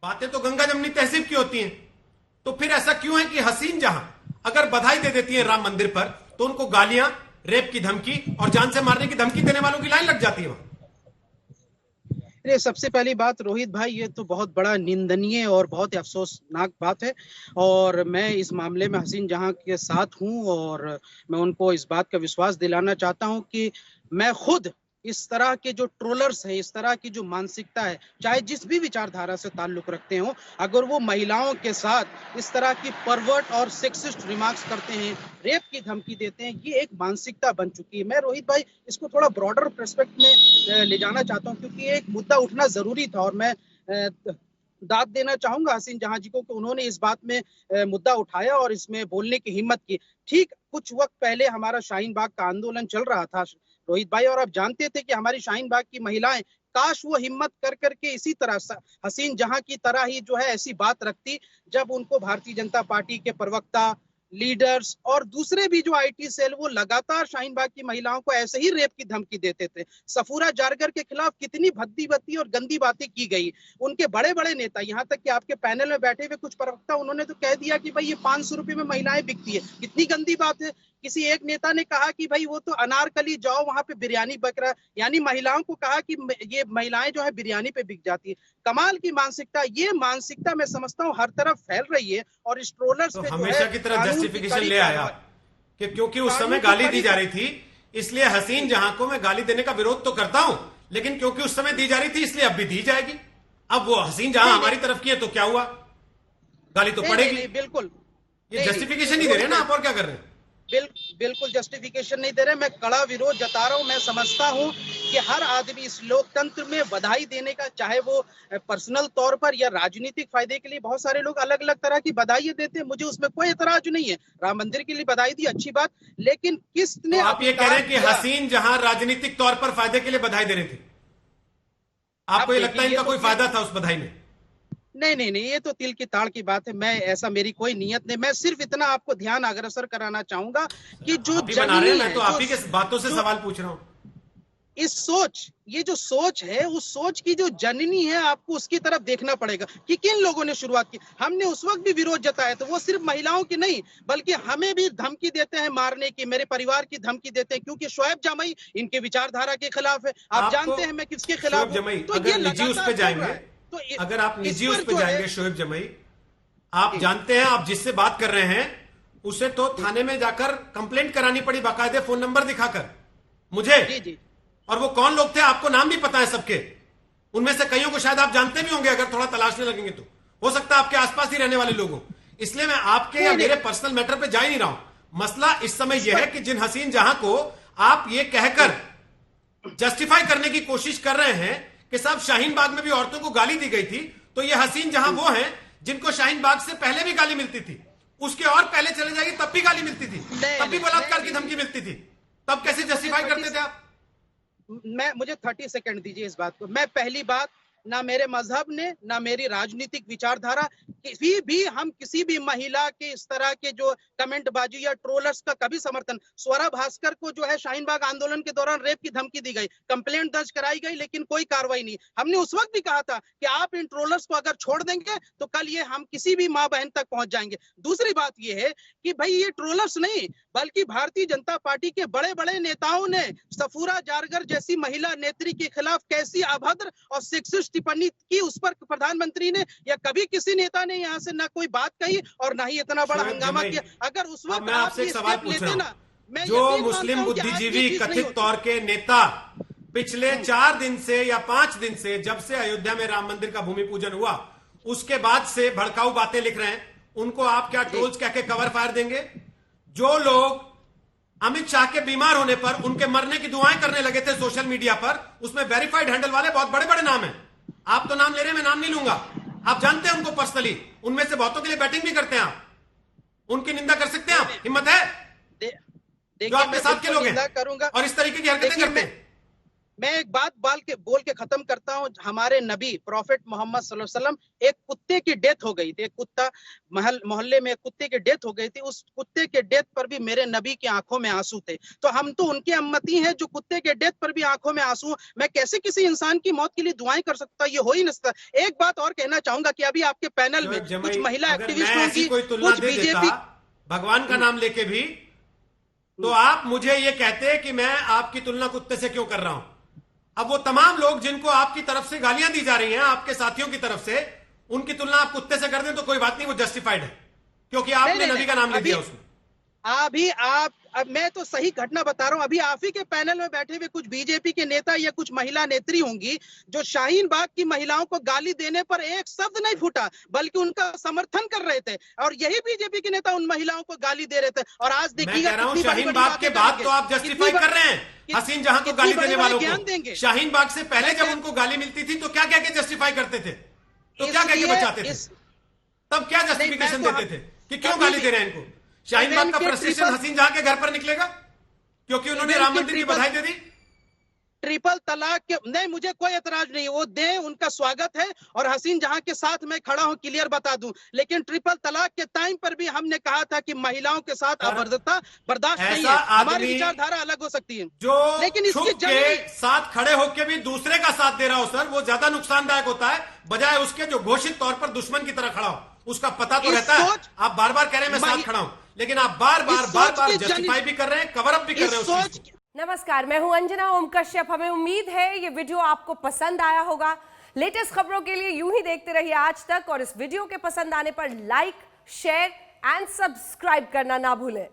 बातें तो गंगा जमनी तहसीब की होती हैं। तो फिर ऐसा क्यों है कि हसीन जहां अगर बधाई दे देती है राम मंदिर पर तो उनको गालियां, रेप की धमकी और जान से मारने की धमकी देने वालों की लाइन लग जाती है वहां। ये सबसे पहली बात रोहित भाई, ये तो बहुत बड़ा निंदनीय और बहुत ही अफसोसनाक बात है। और मैं इस मामले में हसीन जहां के साथ हूं और मैं उनको इस बात का विश्वास दिलाना चाहता हूं कि मैं खुद इस तरह के जो ट्रोलर्स हैं, इस तरह की जो मानसिकता है, चाहे जिस भी विचारधारा से ताल्लुक रखते हो, अगर वो महिलाओं के साथ इस तरह की परवर्ट और सेक्सिस्ट रिमार्क्स करते हैं, रेप की धमकी देते हैं, ये एक मानसिकता बन चुकी है। मैं रोहित भाई इसको थोड़ा ब्रॉडर पर्सपेक्ट में ले जाना चाहता हूँ, क्योंकि एक मुद्दा उठना जरूरी था और मैं दाद देना चाहूंगा हसीन जहां जी को कि उन्होंने इस बात में मुद्दा उठाया और इसमें बोलने की हिम्मत की। ठीक कुछ वक्त पहले हमारा शाहीन बाग का आंदोलन चल रहा था रोहित भाई, और आप जानते थे कि हमारी शाहीन बाग की महिलाएं काश वो हिम्मत कर करके इसी तरह हसीन जहां की तरह ही जो है ऐसी बात रखती, जब उनको भारतीय जनता पार्टी के प्रवक्ता, लीडर्स और दूसरे भी जो आईटी सेल वो लगातार शाहीन बाग की महिलाओं को ऐसे ही रेप की धमकी देते थे। सफूरा जारगर के खिलाफ कितनी भद्दी भद्दी और गंदी बातें की गई। उनके बड़े बड़े नेता, यहाँ तक कि आपके पैनल में बैठे हुए कुछ प्रवक्ता, उन्होंने तो कह दिया कि भाई ये 500 रुपए में महिलाएं बिकती है। कितनी गंदी बात है। किसी एक नेता ने कहा कि भाई वो तो अनारकली जाओ वहां पे बिरयानी बक रहा है, यानी महिलाओं को कहा कि ये महिलाएं जो है बिरयानी पे बिक जाती है। कमाल की मानसिकता, ये मानसिकता मैं समझता हूँ हर तरफ फैल रही है और इस ट्रोलर्स तो पे हमेशा जो है की तरह जस्टिफिकेशन ले आया कि क्योंकि उस समय गाली दी जा रही थी इसलिए हसीन जहां को मैं गाली देने का विरोध तो करता हूं, लेकिन क्योंकि उस समय दी जा रही थी इसलिए अब भी दी जाएगी। अब वो हसीन जहां हमारी तरफ की है तो क्या हुआ, गाली तो पड़ेगी। बिल्कुल ये जस्टिफिकेशन नहीं दे रहे ना आप, और क्या कर रहे हैं। बिल्कुल जस्टिफिकेशन नहीं दे रहे। मैं कड़ा विरोध जता रहा हूं। मैं समझता हूं कि हर आदमी इस लोकतंत्र में बधाई देने का, चाहे वो पर्सनल तौर पर या राजनीतिक फायदे के लिए, बहुत सारे लोग अलग अलग तरह की बधाई देते हैं, मुझे उसमें कोई एतराज नहीं है। राम मंदिर के लिए बधाई दी, अच्छी बात, लेकिन किसने तो आप ये कह रहे हैं कि हसीन जहां राजनीतिक तौर पर फायदे के लिए बधाई दे रहे थे, आपको ये लगता है इनका कोई फायदा था उस बधाई में। नहीं, ये तो तिल की ताड़ की बात है। मैं ऐसा, मेरी कोई नियत नहीं। मैं सिर्फ इतना आपको ध्यान अग्रसर कराना चाहूंगा कि जो बना रहे हैं, मैं तो जो, आप ही के बातों से सवाल पूछ रहा हूं। इस सोच, ये जो सोच है, उस सोच की जो जननी है, आपको उसकी तरफ देखना पड़ेगा कि किन लोगों ने शुरुआत की। हमने उस वक्त भी विरोध जताया, तो वो सिर्फ महिलाओं की नहीं बल्कि हमें भी धमकी देते हैं मारने की, मेरे परिवार की धमकी देते हैं, क्योंकि शोएब जमाई इनके विचारधारा के खिलाफ है। आप जानते हैं मैं किसके खिलाफ हूं। तो अगर निजी उस पे जाएंगे, तो अगर आप निजी उस पे जाएंगे शोएब जमाई, आप जानते हैं आप जिससे बात कर रहे हैं उसे तो थाने में जाकर कंप्लेंट करानी पड़ी बाकायदे फोन नंबर दिखाकर मुझे। जी। और वो कौन लोग थे आपको नाम भी पता है सबके, उनमें से कईयों को शायद आप जानते भी होंगे, अगर थोड़ा तलाशने लगेंगे तो हो सकता है आपके आसपास ही रहने वाले लोग हो। इसलिए मैं आपके या मेरे पर्सनल मैटर पे जा ही नहीं रहा हूं। मसला इस समय यह है कि जिन हसीन जहां को आप ये कहकर जस्टिफाई करने की कोशिश कर रहे हैं कि साहब शाहीन बाग में भी औरतों को गाली दी गई थी, तो ये हसीन जहां वो हैं जिनको शाहीन बाग से पहले भी गाली मिलती थी, उसके और पहले चले जाएगी तब भी गाली मिलती थी, तब भी बलात्कार की धमकी मिलती थी, तब कैसे जस्टिफाई करते थे आप। मुझे 30 सेकंड दीजिए इस बात को। मैं पहली बात, ना मेरे मजहब ने, ना मेरी राजनीतिक विचारधारा, किसी भी, हम किसी भी महिला के इस तरह के जो कमेंटबाजी या ट्रोलर्स का कभी समर्थन। स्वरा भास्कर को जो है शाहीन बाग आंदोलन के दौरान रेप की धमकी दी गई, कंप्लेंट दर्ज कराई गई, लेकिन कोई कार्रवाई नहीं। हमने उस वक्त भी कहा था कि आप इन ट्रोलर्स को अगर छोड़ देंगे तो कल ये हम किसी भी माँ बहन तक पहुंच जाएंगे। दूसरी बात ये है कि भाई ये ट्रोलर्स नहीं बल्कि भारतीय जनता पार्टी के बड़े बड़े नेताओं ने सफूरा जारगर जैसी महिला नेत्री के खिलाफ कैसी अभद्र और सेक्सिस्ट टिप्पणी की, उस पर प्रधानमंत्री ने या कभी किसी नेता ने यहाँ से ना कोई बात कही और ना ही इतना बड़ा हंगामा किया। अगर उस वक्त मैं आपसे एक सवाल पूछ रहा हूं, जो मुस्लिम बुद्धिजीवी कथित तौर के नेता पिछले 4 दिन से या 5 दिन से, जब से अयोध्या में राम मंदिर का भूमि पूजन हुआ उसके बाद से भड़काऊ बातें लिख रहे हैं, उनको आप क्या ट्रोल्स कह के कवर फायर देंगे। जो लोग अमित शाह के बीमार होने पर उनके मरने की दुआएं करने लगे थे सोशल मीडिया पर, उसमें वेरीफाइड हैंडल वाले बहुत बड़े बड़े नाम हैं। आप तो नाम ले रहे हैं, मैं नाम नहीं लूंगा, आप जानते हैं उनको पर्सनली, उनमें से बहुतों के लिए बैटिंग भी करते हैं आप, उनकी निंदा कर सकते हैं आप, हिम्मत है जो आपके साथ के लोग हैं और इस तरीके की हरकतें करते हैं। मैं एक बात बोल के खत्म करता हूं। हमारे नबी प्रॉफिट मोहम्मद सल्लल्लाहु अलैहि वसल्लम, एक कुत्ते की डेथ हो गई थी, एक कुत्ता मोहल्ले में एक कुत्ते की डेथ हो गई थी, उस कुत्ते के डेथ पर भी मेरे नबी की आंखों में आंसू थे। तो हम तो उनके उम्मती हैं जो कुत्ते के डेथ पर भी आंखों में आंसू। मैं कैसे किसी इंसान की मौत के लिए दुआएं कर सकता? ये हो ही नहीं सकता। एक बात और कहना चाहूंगा कि अभी आपके पैनल में कुछ महिला एक्टिविस्ट होंगी, कुछ बीजेपी, भगवान का नाम लेके भी, तो आप मुझे ये कहते हैं कि मैं आपकी तुलना कुत्ते से क्यों कर रहा हूं? अब वो तमाम लोग जिनको आपकी तरफ से गालियां दी जा रही हैं, आपके साथियों की तरफ से, उनकी तुलना आप कुत्ते से कर दें तो कोई बात नहीं, वो जस्टिफाइड है, क्योंकि आपने नबी का नाम ले दिया उसमें। अभी मैं तो सही घटना बता रहा हूं। अभी आप ही के पैनल में बैठे हुए कुछ बीजेपी के नेता या कुछ महिला नेत्री होंगी जो शाहीन बाग की महिलाओं को गाली देने पर एक शब्द नहीं फूटा, बल्कि उनका समर्थन कर रहे थे, और यही बीजेपी के नेता उन महिलाओं को गाली दे रहे थे। और आज देखिएगा, शाहीन बाग के बाद तो आप जस्टिफाई कर रहे हैं हसीन जहां को गाली देने वालों को। शाहीन बाग से पहले जब उनको गाली मिलती थी तो क्या क्या के जस्टिफाई करते थे, तो क्या क्या के बचाते थे, तब क्या जस्टिफिकेशन देते थे कि क्यों गाली दे रहे हैं इनको? शाहीन बाग का फ्रस्ट्रेशन हसीन जहां के घर पर निकलेगा क्योंकि उन्होंने राम मंदिर की बधाई दे दी। ट्रिपल तलाक के नहीं, मुझे कोई एतराज नहीं, वो दे, उनका स्वागत है, और हसीन जहां के साथ मैं खड़ा हूं, क्लियर बता दूं। लेकिन ट्रिपल तलाक के टाइम पर भी हमने कहा था कि महिलाओं के साथ अभद्रता बर्दाश्त नहीं है। हमारी विचारधारा अलग हो सकती है, जो लेकिन इसकी के साथ खड़े होकर भी दूसरे का साथ दे रहा हो सर, वो ज्यादा नुकसानदायक होता है बजाय उसके जो घोषित तौर पर दुश्मन की तरह खड़ा हो। उसका पता तो रहता है, आप बार बार कह रहे हैं मैं साथ खड़ा हूं, लेकिन आप बार बार जस्टिफाई भी कर रहे हैं, कवर अप भी कर रहे हैं। नमस्कार, मैं हूं अंजना ओम कश्यप। हमें उम्मीद है ये वीडियो आपको पसंद आया होगा। लेटेस्ट खबरों के लिए यूं ही देखते रहिए आज तक, और इस वीडियो के पसंद आने पर लाइक, शेयर एंड सब्सक्राइब करना ना भूलें।